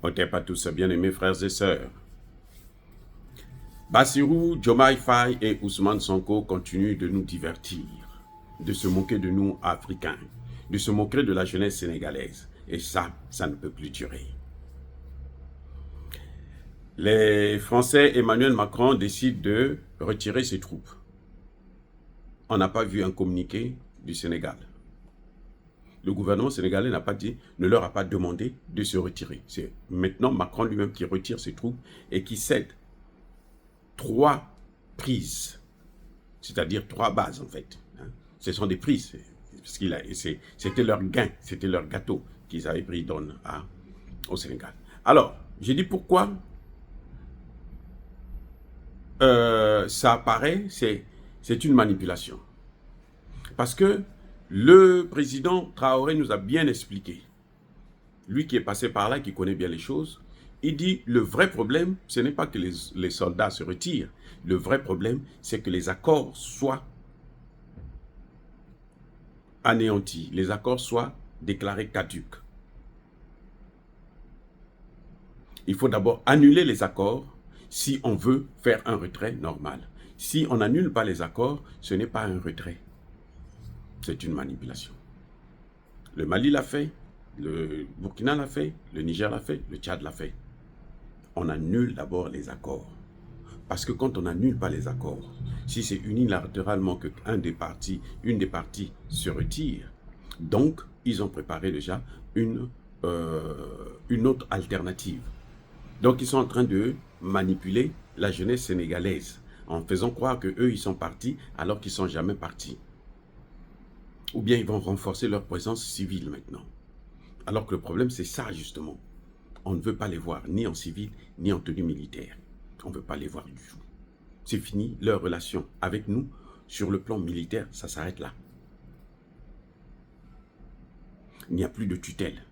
Otep à tous, bien-aimés frères et sœurs. Bassirou, Diomaye Faye et Ousmane Sonko continuent de nous divertir, de se moquer de nous, Africains, de se moquer de la jeunesse sénégalaise. Et ça ne peut plus durer. Les Français, Emmanuel Macron, décident de retirer ses troupes. On n'a pas vu un communiqué du Sénégal. Le gouvernement sénégalais n'a pas dit, ne leur a pas demandé de se retirer. C'est maintenant Macron lui-même qui retire ses troupes et qui cède 3 prises, c'est-à-dire 3 bases en fait. Ce sont des prises, c'était leur gain, c'était leur gâteau qu'ils avaient pris au Sénégal. Alors, j'ai dit pourquoi ça apparaît, c'est une manipulation. Parce que le président Traoré nous a bien expliqué, lui qui est passé par là, qui connaît bien les choses, il dit le vrai problème, ce n'est pas que les soldats se retirent, le vrai problème, c'est que les accords soient anéantis, les accords soient déclarés caducs. Il faut d'abord annuler les accords si on veut faire un retrait normal. Si on n'annule pas les accords, ce n'est pas un retrait. C'est une manipulation. Le Mali l'a fait, le Burkina l'a fait, le Niger l'a fait, le Tchad l'a fait. On annule d'abord les accords. Parce que quand on n'annule pas les accords, si c'est unilatéralement qu'une des parties se retire, donc ils ont préparé déjà une autre alternative. Donc ils sont en train de manipuler la jeunesse sénégalaise en faisant croire qu'eux ils sont partis alors qu'ils ne sont jamais partis. Ou bien ils vont renforcer leur présence civile maintenant. Alors que le problème c'est ça justement. On ne veut pas les voir ni en civil ni en tenue militaire. On ne veut pas les voir du tout. C'est fini, leur relation avec nous, sur le plan militaire, ça s'arrête là. Il n'y a plus de tutelle.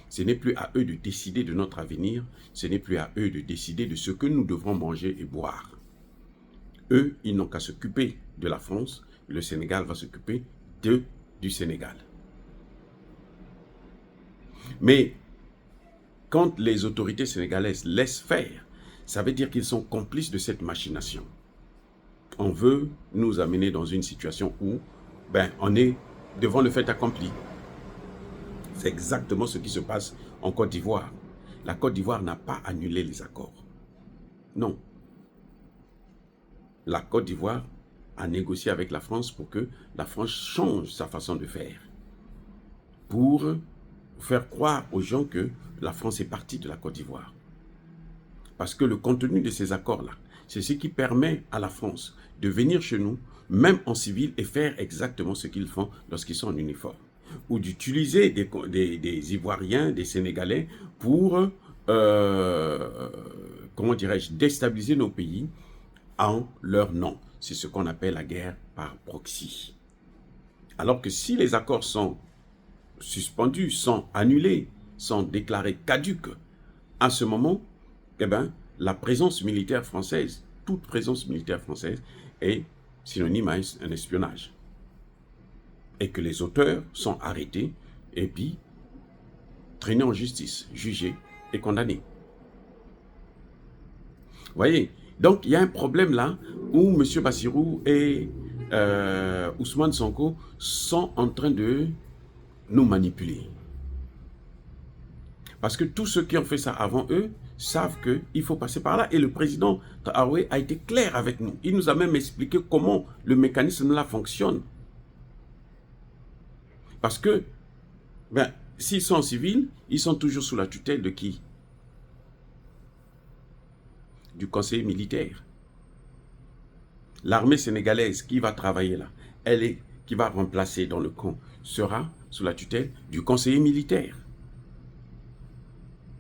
Ce n'est plus à eux de décider de notre avenir, ce n'est plus à eux de décider de ce que nous devrons manger et boire. Eux, ils n'ont qu'à s'occuper de la France, le Sénégal va s'occuper du Sénégal. Mais quand les autorités sénégalaises laissent faire, ça veut dire qu'ils sont complices de cette machination. On veut nous amener dans une situation où on est devant le fait accompli. C'est exactement ce qui se passe en Côte d'Ivoire. La Côte d'Ivoire n'a pas annulé les accords. Non. La Côte d'Ivoire a négocié avec la France pour que la France change sa façon de faire. Pour faire croire aux gens que la France est partie de la Côte d'Ivoire. Parce que le contenu de ces accords-là, c'est ce qui permet à la France de venir chez nous, même en civil, et faire exactement ce qu'ils font lorsqu'ils sont en uniforme. Ou d'utiliser des Ivoiriens, des Sénégalais pour, comment dirais-je, déstabiliser nos pays en leur nom. C'est ce qu'on appelle la guerre par proxy. Alors que si les accords sont suspendus, sont annulés, sont déclarés caducs, à ce moment, la présence militaire française, toute présence militaire française est synonyme à un espionnage. Et que les auteurs sont arrêtés et puis traînés en justice, jugés et condamnés. Vous voyez, donc il y a un problème là où M. Bassirou et Ousmane Sonko sont en train de nous manipuler. Parce que tous ceux qui ont fait ça avant eux savent qu'il faut passer par là. Et le président Traoré a été clair avec nous. Il nous a même expliqué comment le mécanisme là fonctionne. Parce que, s'ils sont civils, ils sont toujours sous la tutelle de qui? Du conseiller militaire. L'armée sénégalaise qui va travailler là, qui va remplacer dans le camp, sera sous la tutelle du conseiller militaire.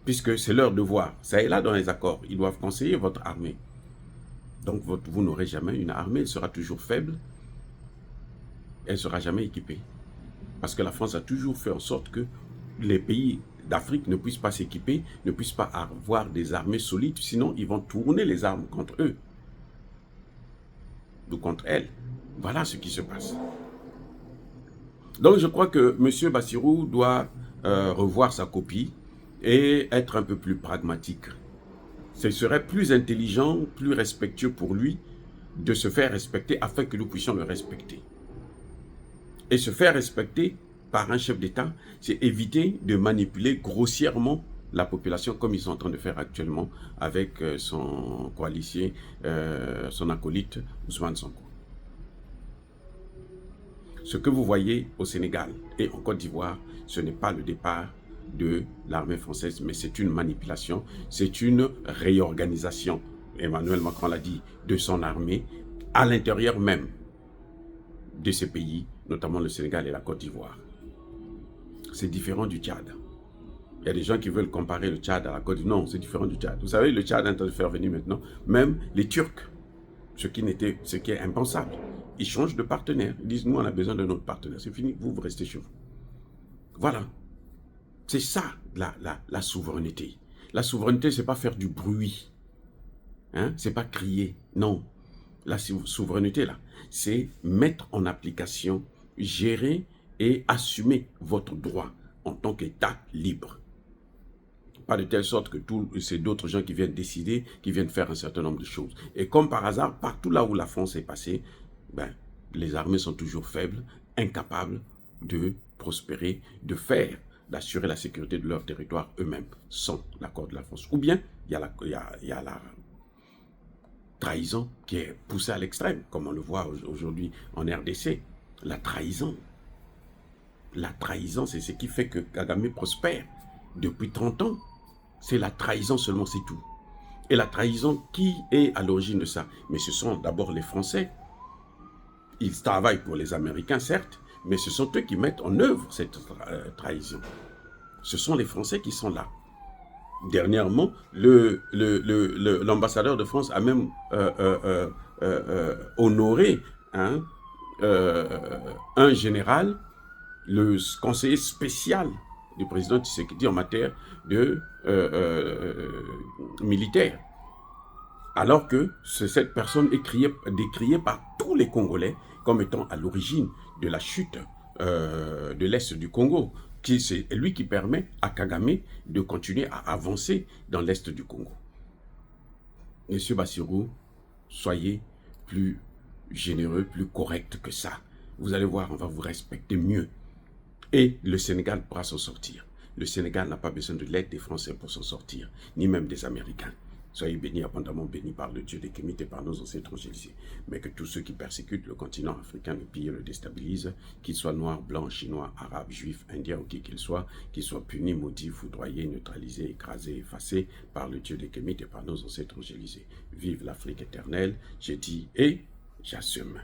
Puisque c'est leur devoir. Ça est là dans les accords. Ils doivent conseiller votre armée. Donc vous n'aurez jamais une armée. Elle sera toujours faible. Elle ne sera jamais équipée. Parce que la France a toujours fait en sorte que les pays d'Afrique ne puissent pas s'équiper, ne puissent pas avoir des armées solides. Sinon, ils vont tourner les armes contre eux. Ou contre elles. Voilà ce qui se passe. Donc je crois que M. Bassirou doit revoir sa copie et être un peu plus pragmatique. Ce serait plus intelligent, plus respectueux pour lui de se faire respecter afin que nous puissions le respecter. Et se faire respecter par un chef d'État, c'est éviter de manipuler grossièrement la population comme ils sont en train de faire actuellement avec son coalitier, son acolyte Ousmane Sonko. Ce que vous voyez au Sénégal et en Côte d'Ivoire, ce n'est pas le départ de l'armée française, mais c'est une manipulation, c'est une réorganisation, Emmanuel Macron l'a dit, de son armée à l'intérieur même de ces pays, notamment le Sénégal et la Côte d'Ivoire. C'est différent du Tchad. Il y a des gens qui veulent comparer le Tchad à la Côte d'Ivoire. Non, c'est différent du Tchad. Vous savez, le Tchad est en train de faire venir maintenant même les Turcs, ce qui est impensable. Ils changent de partenaire. Ils disent, nous, on a besoin de notre partenaire. C'est fini, vous restez chez vous. Voilà. C'est ça, la souveraineté. La souveraineté, c'est pas faire du bruit. Hein? C'est pas crier. Non. La souveraineté, là, c'est mettre en application, gérer et assumer votre droit en tant qu'État libre. Pas de telle sorte que c'est d'autres gens qui viennent décider, qui viennent faire un certain nombre de choses. Et comme par hasard, partout là où la France est passée, ben, les armées sont toujours faibles, incapables de prospérer, d'assurer la sécurité de leur territoire eux-mêmes, sans l'accord de la France. Ou bien, il y a la trahison qui est poussée à l'extrême, comme on le voit aujourd'hui en RDC. La trahison. La trahison, c'est ce qui fait que Kagame prospère depuis 30 ans. C'est la trahison seulement, c'est tout. Et la trahison, qui est à l'origine de ça? Mais ce sont d'abord les Français. Ils travaillent pour les Américains, certes, mais ce sont eux qui mettent en œuvre cette trahison. Ce sont les Français qui sont là. Dernièrement, l'ambassadeur de France a même honoré un général, le conseiller spécial du président Tshisekedi en matière de militaire. Alors que cette personne est décriée par tous les Congolais comme étant à l'origine de la chute de l'Est du Congo. C'est lui qui permet à Kagame de continuer à avancer dans l'Est du Congo. Monsieur Bassirou, soyez plus généreux, plus correct que ça. Vous allez voir, on va vous respecter mieux. Et le Sénégal pourra s'en sortir. Le Sénégal n'a pas besoin de l'aide des Français pour s'en sortir, ni même des Américains. Soyez bénis, abondamment bénis par le Dieu des Kémites et par nos ancêtres évangélisés. Mais que tous ceux qui persécutent le continent africain, le pillent et le déstabilisent, qu'ils soient noirs, blancs, chinois, arabes, juifs, indiens ou qui qu'ils soient punis, maudits, foudroyés, neutralisés, écrasés, effacés par le Dieu des Kémites et par nos ancêtres évangélisés. Vive l'Afrique éternelle, j'ai dit et j'assume.